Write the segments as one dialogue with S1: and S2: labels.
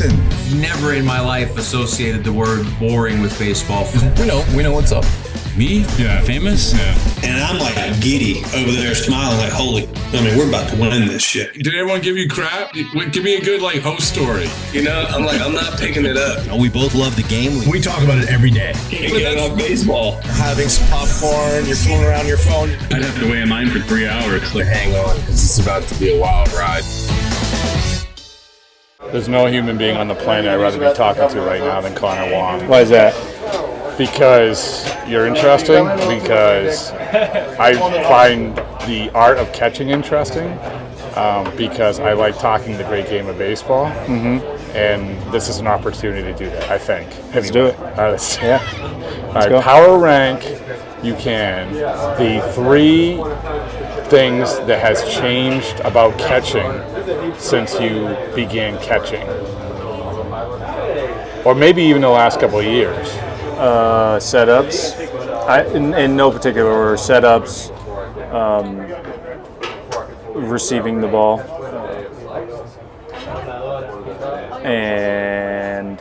S1: listen.
S2: Never in my life associated the word boring with baseball.
S1: We know what's up.
S3: Me? Yeah. Famous? Yeah.
S4: And I'm like giddy over there smiling like, we're about to win this shit.
S3: Did everyone give you crap? Give me a good, host story.
S5: I'm not picking it up.
S6: We both love the game.
S7: We talk about it every day.
S5: Get on baseball.
S1: Having some popcorn, you're fooling around your phone.
S8: I'd have to wait in line for 3 hours.
S1: Hang on, because it's about to be a wild ride.
S9: There's no human being on the planet I'd rather be talking to right now than Connor Wong.
S10: Why is that?
S9: Because you're interesting, because I find the art of catching interesting, because I like talking the great game of baseball, and this is an opportunity to do that, I think.
S10: Let's do it.
S9: All right, let's
S10: All
S9: right,
S10: go.
S9: Power rank, you can, the 3 things that has changed about catching since you began catching. Or maybe even the last couple of years.
S10: Setups, in no particular order. Setups, receiving the ball, and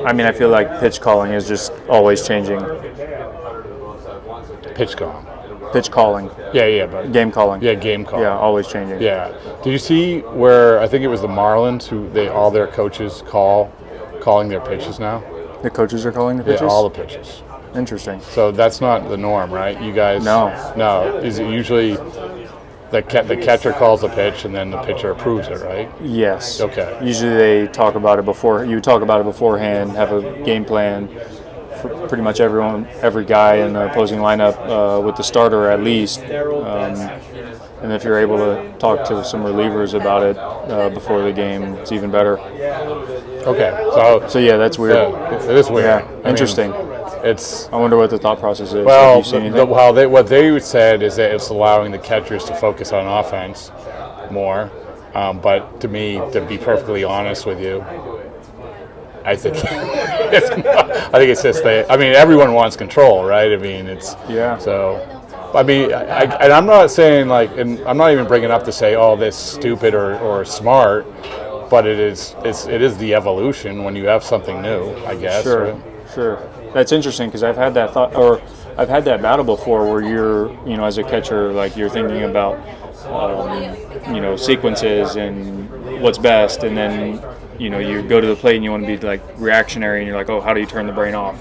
S10: I feel like pitch calling is just always changing.
S9: Pitch calling.
S10: Pitch calling.
S9: Yeah, but
S10: Game calling.
S9: Yeah, game calling.
S10: Yeah, always changing.
S9: Yeah. Did you see where I think it was the Marlins who all their coaches calling their pitches now?
S10: The coaches are calling the pitches?
S9: Yeah, all the pitches.
S10: Interesting.
S9: So that's not the norm, right? You guys? No. Is it usually the catcher calls the pitch and then the pitcher approves it, right?
S10: Yes.
S9: Okay.
S10: Usually they talk about it before. You talk about it beforehand. Have a game plan. For pretty much every guy in the opposing lineup, with the starter at least. And if you're able to talk to some relievers about it before the game, it's even better.
S9: Okay.
S10: So yeah, that's weird.
S9: Yeah, it is weird.
S10: Yeah. Interesting.
S9: I
S10: wonder what the thought process is.
S9: Well,
S10: Have you seen anything?
S9: what they said is that it's allowing the catchers to focus on offense more. But to me, to be perfectly honest with you, I think it's just everyone wants control, right? So. And I'm not saying and I'm not even bringing up to say, oh, this stupid or smart, but it is the evolution when you have something new, I guess.
S10: Sure,
S9: right?
S10: Sure. That's interesting because I've had that thought, or I've had that battle before, where you're, as a catcher, you're thinking about, sequences and what's best, and then you go to the plate and you want to be reactionary, and you're like, oh, how do you turn the brain off?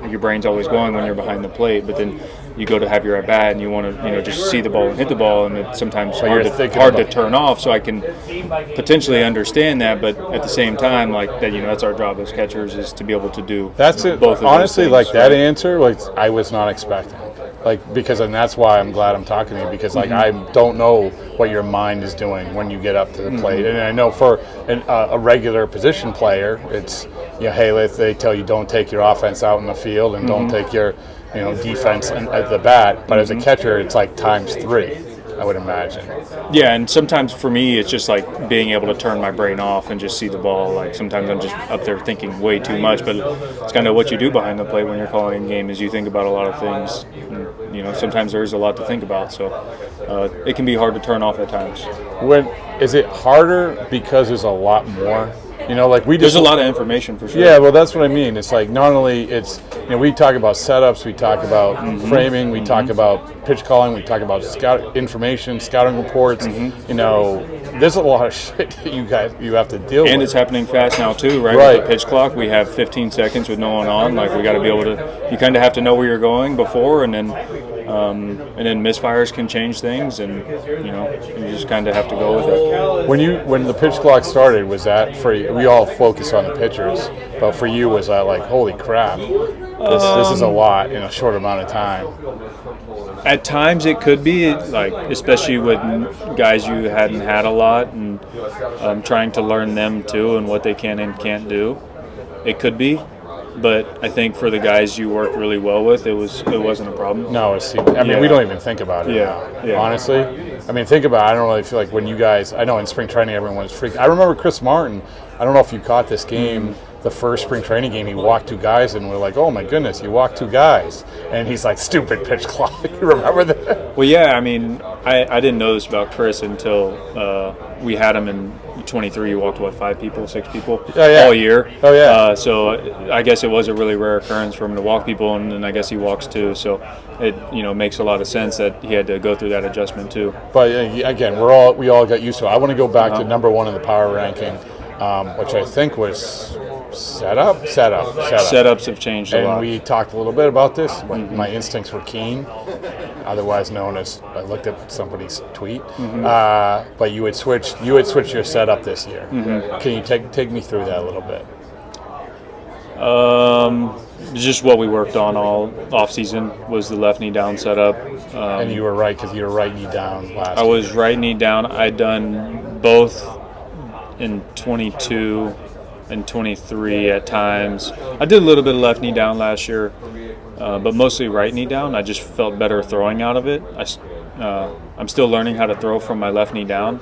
S10: Your brain's always going when you're behind the plate, but then you go to have your at bat and you want to just see the ball and hit the ball, and it's sometimes hard to turn off. So I can potentially understand that, but at the same time, that's our job as catchers, is to be able to do
S9: that's it.
S10: Both of
S9: honestly,
S10: those things,
S9: that answer, I was not expecting. And that's why I'm glad I'm talking to you, because I don't know what your mind is doing when you get up to the plate. And I know for a regular position player, it's hey, they tell you don't take your offense out in the field and don't take your defense at the bat. But as a catcher, it's times 3, I would imagine.
S10: Yeah, and sometimes for me, it's just being able to turn my brain off and just see the ball. Sometimes I'm just up there thinking way too much, but it's kind of what you do behind the plate when you're calling a game, is you think about a lot of things. And, sometimes there is a lot to think about, so it can be hard to turn off at times.
S9: Is it harder because there's a lot more?
S10: There's a lot of information for sure.
S9: Yeah, well, that's what I mean. It's not only we talk about setups, we talk about framing, we talk about pitch calling, we talk about scouting reports. There's a lot of shit that you have to deal with.
S10: And it's happening fast now too, right?
S9: Right.
S10: With the pitch clock, we have 15 seconds with no one on. We got to be able to. You kind of have to know where you're going before, and then misfires can change things, and you just kind of have to go with it.
S9: When the pitch clock started, was that for you? We all focus on the pitchers, but for you, was that holy crap, this is a lot in a short amount of time?
S10: At times it could be, especially with guys you hadn't had a lot, and trying to learn them too and what they can and can't do. It could be. But I think for the guys you work really well with, it wasn't a problem.
S9: No, we don't even think about it now, honestly. Think about it. I don't really feel like when you guys, I know in spring training everyone was freaking. I remember Chris Martin, I don't know if you caught this game, the first spring training game, he walked 2 guys, and we're like, oh my goodness, you walked 2 guys. And he's like, stupid pitch clock. You remember that?
S10: Well, yeah, I didn't know this about Chris until we had him in 23, you walked, 5 people, 6 people
S9: yeah.
S10: all year.
S9: Oh, yeah.
S10: So I guess it was a really rare occurrence for him to walk people, and then I guess he walks too. So it makes a lot of sense that he had to go through that adjustment too.
S9: But again, we all got used to it. I want to go back to number 1 in the power ranking, which I think was setup.
S10: Setups have changed a lot.
S9: And we talked a little bit about this. My instincts were keen, otherwise known as I looked at somebody's tweet. But you would switch your setup this year. Can you take me through that a little bit?
S10: Just what we worked on all off season was the left knee down setup.
S9: And you were right because you were right knee down last.
S10: I was right knee down. I'd done both in 22 and 23 at times. I did a little bit of left knee down last year, but mostly right knee down. I just felt better throwing out of it. I'm still learning how to throw from my left knee down,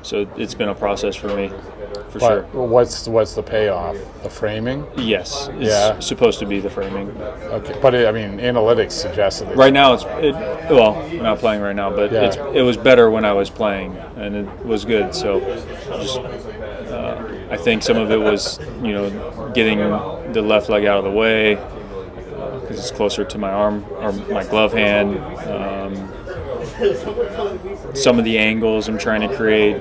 S10: so it's been a process for me, for sure.
S9: What's the payoff? The framing?
S10: Yes, it's supposed to be the framing.
S9: Okay, but analytics suggested
S10: right now we're not playing right now, but it was better when I was playing, and it was good. So just I think some of it was getting the left leg out of the way because it's closer to my arm or my glove hand. Some of the angles I'm trying to create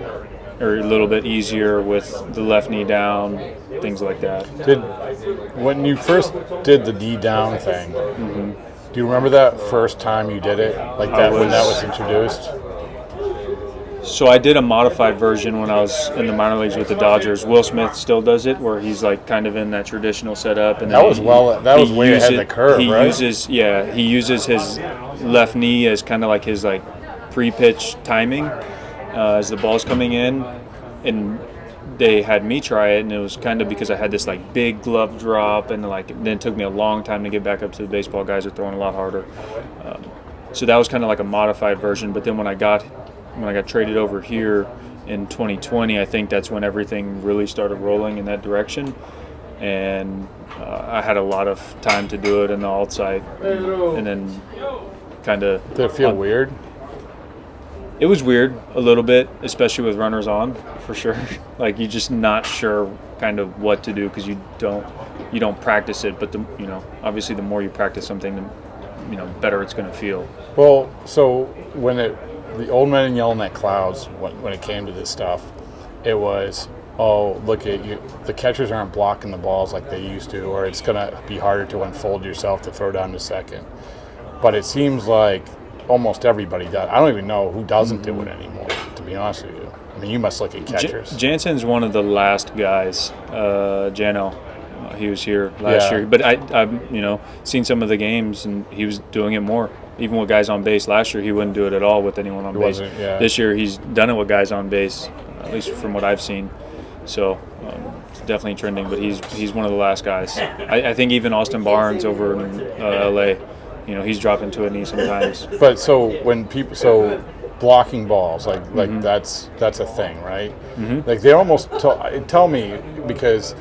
S10: are a little bit easier with the left knee down, things like that.
S9: When you first did the knee down thing, do you remember that first time you did it? When that was introduced?
S10: So I did a modified version when I was in the minor leagues with the Dodgers. Will Smith still does it, where he's kind of in that traditional setup, and
S9: that was way ahead of the curve, right?
S10: He uses his left knee as kind of like his pre-pitch timing as the ball's coming in, and they had me try it, and it was kind of because I had this big glove drop, and then it took me a long time to get back up to the baseball. Guys are throwing a lot harder, so that was kind of like a modified version. But then when I got traded over here in 2020, I think that's when everything really started rolling in that direction. And I had a lot of time to do it in the alt side. And then kind of...
S9: Did it feel weird?
S10: It was weird a little bit, especially with runners on, for sure. You're just not sure kind of what to do because you don't practice it. But obviously the more you practice something, the better it's going to feel.
S9: Well, so when the old man yelling at clouds when it came to this stuff, it was, oh, look at you, the catchers aren't blocking the balls like they used to, or it's going to be harder to unfold yourself to throw down to second. But it seems like almost everybody does. I don't even know who doesn't do it anymore, to be honest with you. You must look at catchers.
S10: Jansen's one of the last guys, Jano. He was here last year, but I've seen some of the games, and he was doing it more. Even with guys on base last year, he wouldn't do it at all with anyone on base. This year, he's done it with guys on base, at least from what I've seen. So it's definitely trending, but he's one of the last guys. I think even Austin Barnes over in LA, he's dropping to a knee sometimes.
S9: But so when blocking balls, that's a thing, right? They almost tell me, because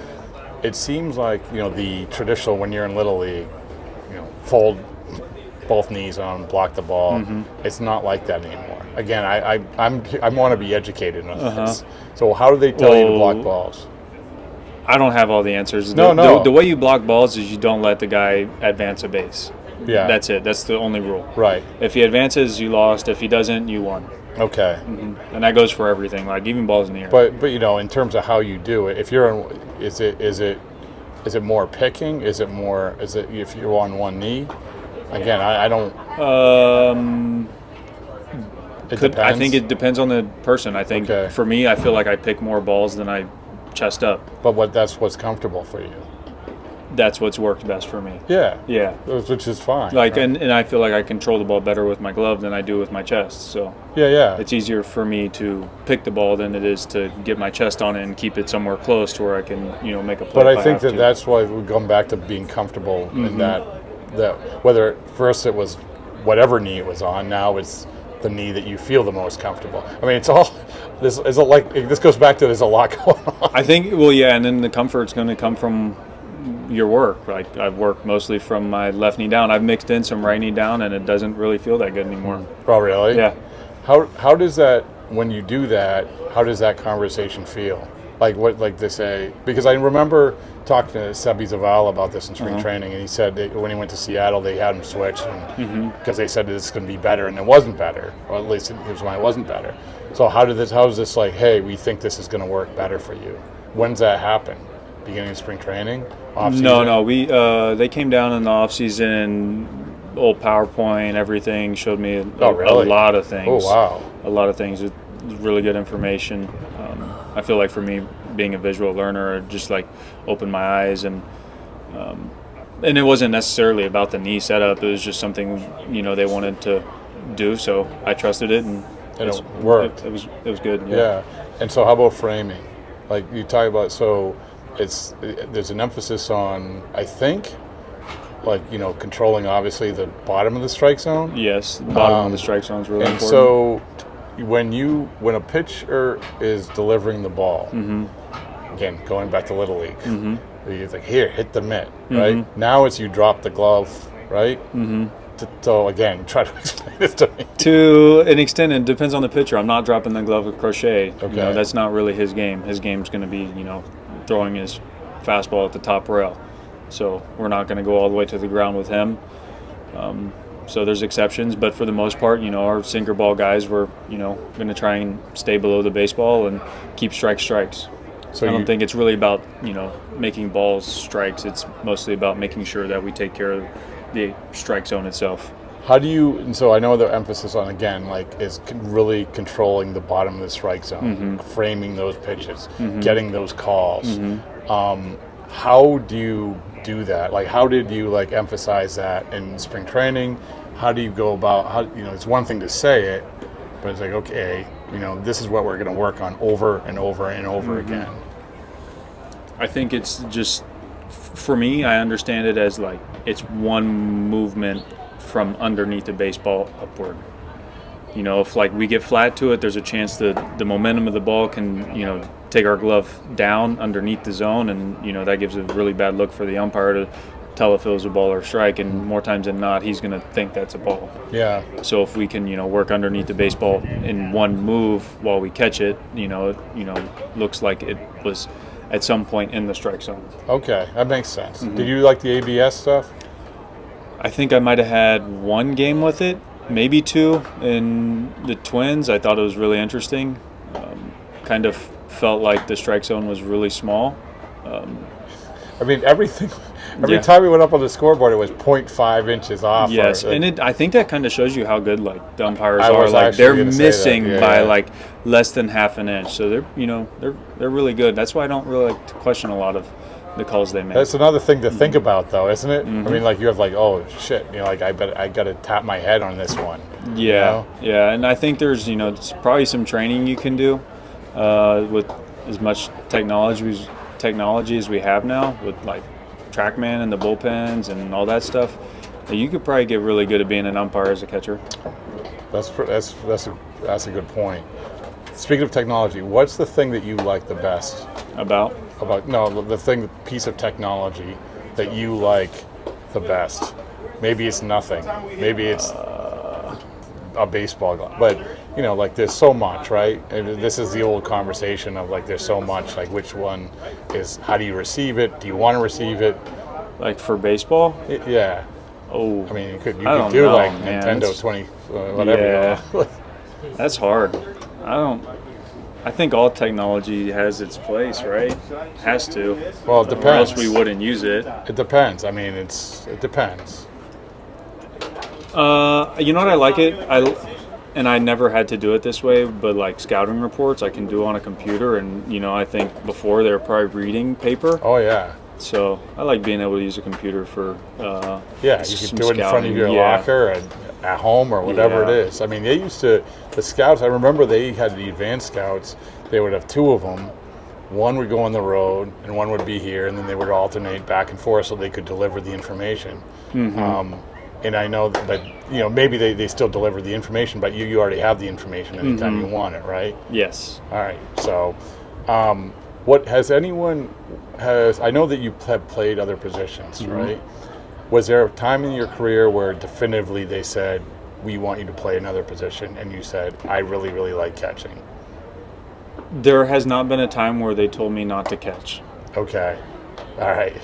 S9: it seems like the traditional, when you're in Little League, fold both knees on, block the ball. It's not like that anymore. Again, I want to be educated on this. So how do they tell you to block balls?
S10: I don't have all the answers.
S9: No.
S10: The way you block balls is you don't let the guy advance a base.
S9: Yeah.
S10: That's it. That's the only rule.
S9: Right.
S10: If he advances, you lost. If he doesn't, you won.
S9: Okay.
S10: And that goes for everything, even balls in the air.
S9: But in terms of how you do it, if you're is it more picking? Is it if you're on one knee? Again, I don't. It depends.
S10: I think it depends on the person. I think for me, I feel like I pick more balls than I chest up.
S9: But that's what's comfortable for you.
S10: That's what's worked best for me.
S9: Yeah.
S10: Yeah.
S9: Which is fine.
S10: Right? and I feel like I control the ball better with my glove than I do with my chest. So
S9: yeah.
S10: It's easier for me to pick the ball than it is to get my chest on it and keep it somewhere close to where I can make a play.
S9: But I think that's why we come back to being comfortable in that whether at first it was whatever knee it was on, now it's the knee that you feel the most comfortable. It's all this goes back to there's a lot going on.
S10: I think and then the comfort's going to come from your work. I've worked mostly from my left knee down. I've mixed in some right knee down, and it doesn't really feel that good anymore.
S9: Oh, really?
S10: Yeah.
S9: How does that when you do that, how does that conversation feel? Like what, like they say, because I remember talking to Sebi Zavala about this in spring training, and he said that when he went to Seattle, they had him switch because they said this is going to be better, and it wasn't better, or at least it was when it wasn't better. So how is this like, hey, we think this is going to work better for you? When's that happen? Beginning of spring training? Off-season?
S10: No. We they came down in the off season. Old PowerPoint, everything showed me a lot of things.
S9: Oh wow,
S10: a lot of things. It was really good information. I feel like for me, being a visual learner, it just like opened my eyes, and it wasn't necessarily about the knee setup. It was just something they wanted to do, so I trusted it, and
S9: it worked.
S10: It was good.
S9: Yeah. And so how about framing? Like you talk about, so there's an emphasis on, I think, like controlling obviously the bottom of the strike zone.
S10: Yes, the bottom of the strike zone is really important.
S9: So when a pitcher is delivering the ball, again going back to Little League, it's like, here, hit the mitt, right? Now it's you drop the glove, right? So again, try to explain this to me.
S10: To an extent, it depends on the pitcher. I'm not dropping the glove with Crochet.
S9: Okay.
S10: That's not really his game. His game's going to be throwing his fastball at the top rail. So we're not going to go all the way to the ground with him. So there's exceptions, but for the most part, our sinker ball guys were, going to try and stay below the baseball and keep strikes. So I don't think it's really about, making balls strikes. It's mostly about making sure that we take care of the strike zone itself.
S9: How do you, and so I know the emphasis on, again, like, is really controlling the bottom of the strike zone, framing those pitches, getting those calls. How do you do that? Like, how did you emphasize that in spring training? How do you go about, it's one thing to say it, but it's like, okay, this is what we're going to work on over and over and over again.
S10: I think it's just, for me, I understand it as like, it's one movement from underneath the baseball upward. If we get flat to it, there's a chance that the momentum of the ball can, take our glove down underneath the zone, and that gives a really bad look for the umpire to tell if it was a ball or a strike, and more times than not, he's going to think that's a ball.
S9: Yeah.
S10: So if we can, work underneath the baseball in one move while we catch it, it looks like it was at some point in the strike zone.
S9: Okay, that makes sense. Did you like the ABS stuff?
S10: I think I might have had one game with it, maybe two, in the Twins. I thought it was really interesting. Kind of felt like the strike zone was really small.
S9: Every time we went up on the scoreboard, it was 0.5 inches off.
S10: Yes, and I think that kind of shows you how good the umpires are. Like, they're missing by less than half an inch, so they're really good. That's why I don't really like to question a lot of the calls they make.
S9: That's another thing to think about, though, isn't it? You have oh shit, I got to tap my head on this one.
S10: Yeah, yeah, and I think there's probably some training you can do with as much technology as we have now, with TrackMan and the bullpens and all that stuff. You could probably get really good at being an umpire as a catcher.
S9: That's a good point. Speaking of technology, what's the thing that you like the best the piece of technology that you like the best? Maybe it's nothing. Maybe it's a baseball glove. But there's so much, right? And this is the old conversation of there's so much. Which one is? How do you receive it? Do you want to receive it?
S10: For baseball?
S9: Yeah.
S10: Oh.
S9: I mean, you could do
S10: man.
S9: Nintendo 20 whatever.
S10: Yeah. That's hard. I think all technology has its place, right? Has to.
S9: Well, it depends.
S10: Or else we wouldn't use it.
S9: It depends. I mean, it depends.
S10: You know what? I like it. And I never had to do it this way, but scouting reports I can do on a computer, and I think before they were probably reading paper.
S9: Oh yeah.
S10: So I like being able to use a computer for
S9: you can do it in front of your locker and at home or whatever it is. I mean, they used to, the scouts, I remember they had the advanced scouts, they would have two of them. One would go on the road and one would be here, and then they would alternate back and forth so they could deliver the information. And I know that, maybe they still deliver the information, but you already have the information anytime you want it, right?
S10: Yes.
S9: All right. So I know that you have played other positions, right? Was there a time in your career where definitively they said, we want you to play another position, and you said, I really, really like catching?
S10: There has not been a time where they told me not to catch.
S9: Okay. All right.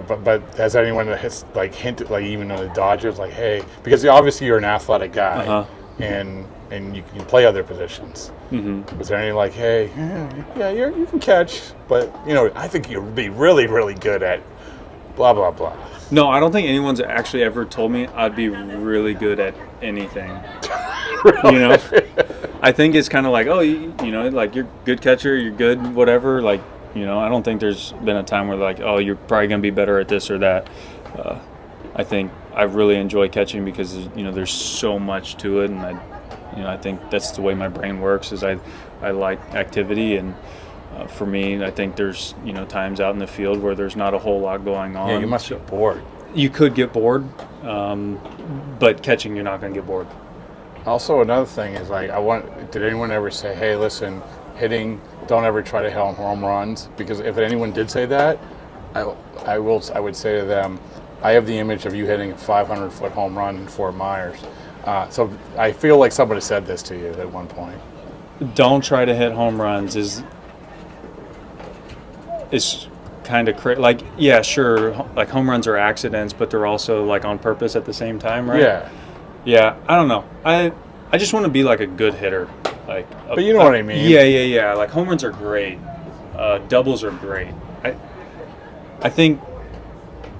S9: But has anyone hinted, like even the Dodgers, like, hey, because obviously you're an athletic guy, and you can play other positions. Mm-hmm. Was there any like, hey, yeah, you can catch, but I think you'd be really, really good at blah blah blah.
S10: No, I don't think anyone's actually ever told me I'd be really good at anything. I think it's kind of like, oh, like you're a good catcher, you're good, whatever. Like, I don't think there's been a time where like, oh, you're probably going to be better at this or that. I think I really enjoy catching because, there's so much to it. And I think that's the way my brain works is I like activity. And for me, I think there's, times out in the field where there's not a whole lot going on.
S9: Yeah, you must be bored.
S10: You could get bored, but catching, you're not going to get bored.
S9: Also, another thing is like, did anyone ever say, hey, listen, hitting, don't ever try to hit home runs? Because if anyone did say that, I would say to them, I have the image of you hitting a 500-foot home run in Fort Myers. So I feel like somebody said this to you at one point.
S10: Don't try to hit home runs is kind of crazy. Like, yeah, sure, like home runs are accidents, but they're also like on purpose at the same time, right? Yeah. I don't know. I just want to be like a good hitter. But
S9: you know what I mean.
S10: Yeah. Like home runs are great. Doubles are great. I think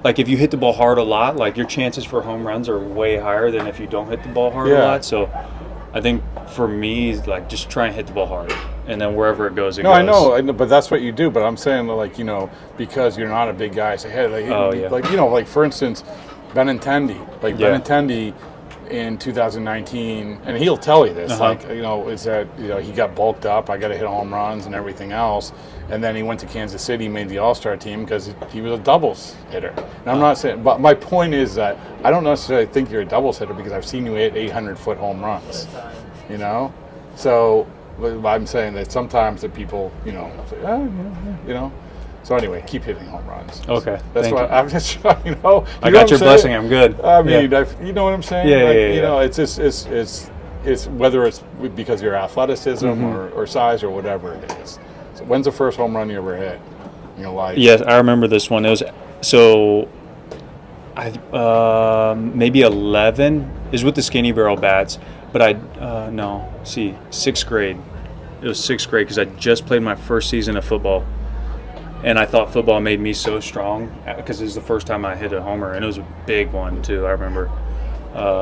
S10: like if you hit the ball hard a lot, like your chances for home runs are way higher than if you don't hit the ball hard a lot. So I think for me, like just try and hit the ball hard, and then wherever it goes, it goes.
S9: I know, but that's what you do. But I'm saying like because you're not a big guy, say hey, like for instance, Benintendi, Benintendi in 2019, and he'll tell you this, is that he got bulked up. I got to hit home runs and everything else, and then he went to Kansas City, made the All-Star team because he was a doubles hitter. And I'm not saying, but my point is that I don't necessarily think you're a doubles hitter because I've seen you hit 800-foot home runs. So I'm saying that sometimes the people, say, So anyway, keep hitting home runs.
S10: Okay,
S9: that's why I'm just I
S10: got your blessing. I'm good.
S9: I mean, you know what I'm saying?
S10: Yeah.
S9: It's just it's whether it's because of your athleticism or size or whatever it is. So when's the first home run you ever hit in your life?
S10: Yes, I remember this one. It was maybe 11. It was with the skinny barrel bats, but sixth grade. It was sixth grade because I just played my first season of football. And I thought football made me so strong because it was the first time I hit a homer, and it was a big one too. I remember.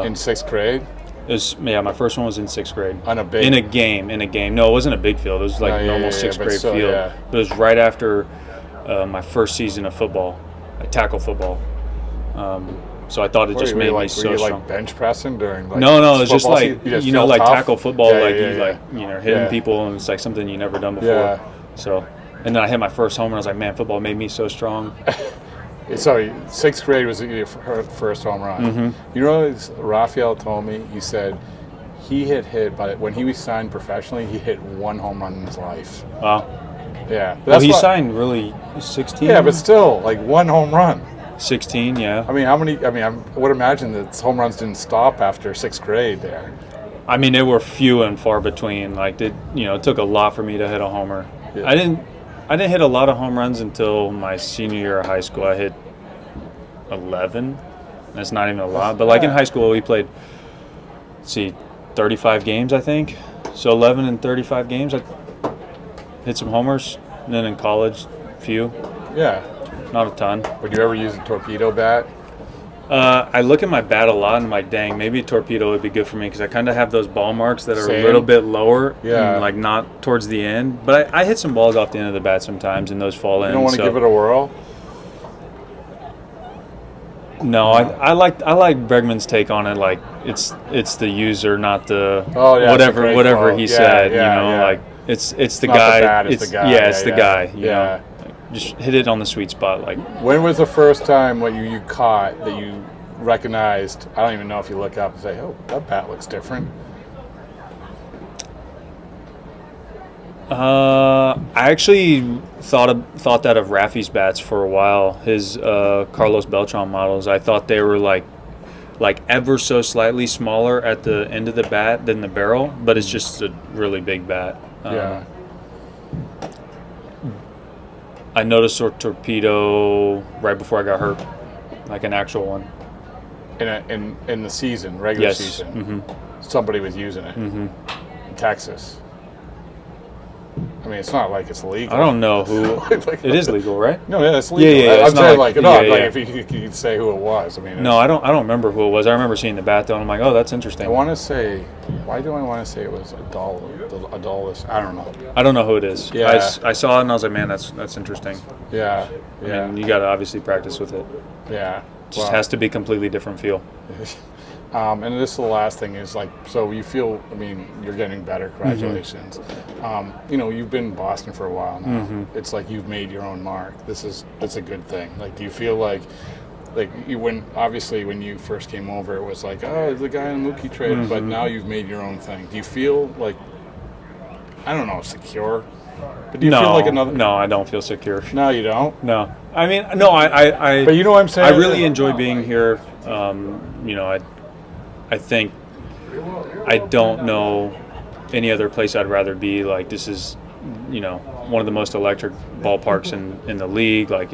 S9: In sixth grade.
S10: It was my first one was in sixth grade.
S9: On a big.
S10: In a game. No, it wasn't a big field. It was like a normal sixth grade field. Yeah. But it was right after my first season of football, tackle football. So I thought it just made me so strong.
S9: Were you like bench pressing during? Like,
S10: no, it was just like like
S9: tough?
S10: tackle football, hitting people, and it's like something you never done before.
S9: Yeah.
S10: So. And then I hit my first home, and I was like, man, football made me so strong.
S9: Sorry, sixth grade was your first home run. Mm-hmm. You know what Raphael told me? He said he hit, but when he was signed professionally, he hit one home run in his life.
S10: Wow.
S9: Yeah.
S10: Well, he signed really 16?
S9: Yeah, but still, like one home run.
S10: 16, yeah.
S9: I mean, how many? I mean, I would imagine that home runs didn't stop after sixth grade there.
S10: I mean, they were few and far between. Like, it took a lot for me to hit a homer. Yeah. I didn't hit a lot of home runs until my senior year of high school. I hit 11. That's not even a lot. But, in high school, we played, 35 games, I think. So 11 and 35 games. I hit some homers. And then in college, a few.
S9: Yeah.
S10: Not a ton.
S9: Would you ever use a torpedo bat?
S10: I look at my bat a lot, and I'm like, dang, maybe a torpedo would be good for me because I kind of have those ball marks that are a little bit lower, and, not towards the end. But I hit some balls off the end of the bat sometimes, and those fall in.
S9: You don't want to give it a whirl?
S10: No, I like Bregman's take on it. Like it's the user, not the whatever he said. It's the guy.
S9: It's the guy. Yeah,
S10: it's the guy. You know? Just hit it on the sweet spot. Like,
S9: when was the first time what you caught that you recognized? I don't even know if you look up and say, "Oh, that bat looks different."
S10: I actually thought that of Rafi's bats for a while. His Carlos Beltran models. I thought they were like like ever so slightly smaller at the end of the bat than the barrel, but it's just a really big bat.
S9: Yeah.
S10: I noticed a torpedo right before I got hurt, like an actual one.
S9: In the season, regular
S10: Yes.
S9: season, somebody was using it in Texas. I mean, it's not like it's legal.
S10: I don't know who. It is legal, right?
S9: No, yeah, it's legal.
S10: Yeah,
S9: I'm
S10: it's not
S9: saying
S10: like-
S9: if you could say who it was. I mean,
S10: No, I don't remember who it was. I remember seeing the bat though, and I'm like, oh, that's interesting.
S9: I want to say. Why do I want to say it was Adolis? I don't know.
S10: I don't know who it is.
S9: Yeah.
S10: I saw it and I was like, man, that's interesting.
S9: Yeah. Yeah.
S10: I mean, you got to obviously practice with it.
S9: Yeah.
S10: Just has to be completely different feel.
S9: And this is the last thing is like, so you feel, I mean, you're getting better. Congratulations. You've been in Boston for a while now. It's like you've made your own mark. It's a good thing. Like, do you feel like when you first came over, it was like, oh, the guy in Mookie trade, but now you've made your own thing. Do you feel like, I don't know, secure? But do you feel like another?
S10: No, I don't feel secure.
S9: No, you don't?
S10: No. I mean, no, I
S9: But you know what I'm saying?
S10: I really enjoy being here. I think I don't know any other place I'd rather be. Like, this is, one of the most electric ballparks in the league. Like,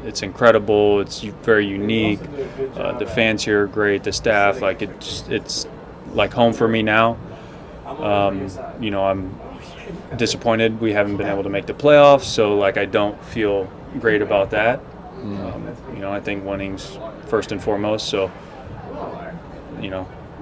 S10: it's incredible. It's very unique. The fans here are great. The staff, like, it's like home for me now. I'm disappointed we haven't been able to make the playoffs, so like I don't feel great about that. I think winning's first and foremost, so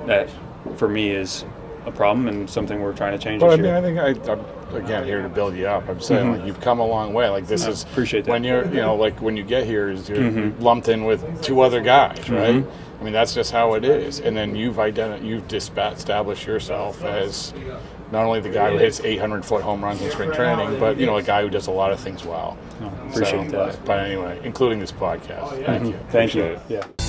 S10: that for me is a problem and something we're trying to change
S9: But
S10: this year.
S9: I think I'm again here to build you up. I'm saying like you've come a long way. Like this is
S10: appreciate that.
S9: when you're like when you get here is you're lumped in with two other guys, right? I mean that's just how it is. And then you've established yourself as not only the guy who hits 800-foot home runs in spring training, but a guy who does a lot of things well.
S10: Appreciate that.
S9: But anyway, including this podcast. Thank you.
S10: Thank you.
S9: Appreciate it.
S10: Yeah.